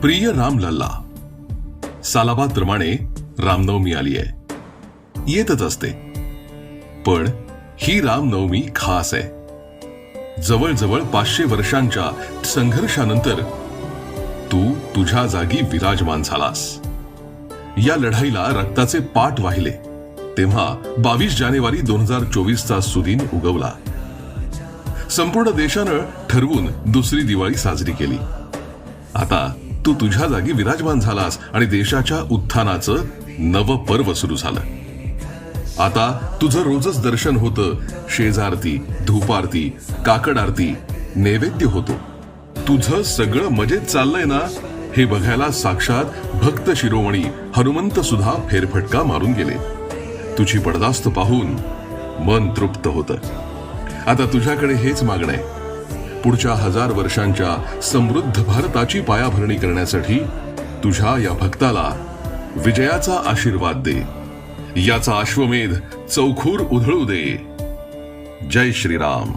प्रिय राम लल्ला, सालाबादप्रमाणे रामनवमी आली आहे. येतच असते, पण ही रामनवमी खास आहे. जवळजवळ 500 वर्षांच्या संघर्षानंतर तू तुझ्या जागी विराजमान झालास. या लढाईला रक्ताचे पाट वाहिले तेव्हा 22 जानेवारी 2024चा सुदिन उगवला. संपूर्ण देशानं ठरवून दुसरी दिवाळी साजरी केली. आता तू तुझ्या जागी विराजमान झालास आणि देशाच्या उत्थानाचं नव पर्व सुरू झालं. आता तुझं रोजच दर्शन होतं. शेजारती, धूपारती, काकड आरती, नैवेद्य होतो. तुझं सगळं मजेत चाललंय ना हे बघायला साक्षात भक्त शिरोमणी हनुमंत सुद्धा फेरफटका मारून गेले. तुझी पडदास्त पाहून मन तृप्त होतं. आता तुझ्याकडे हेच मागणं आहे. पुढच्या 1000 वर्षांच्या समृद्ध भारताची पायाभरणी करण्यासाठी तुझ्या या भक्ताला विजयाचा आशीर्वाद दे. याचा अश्वमेध चौखूर उधळू दे. जय श्रीराम.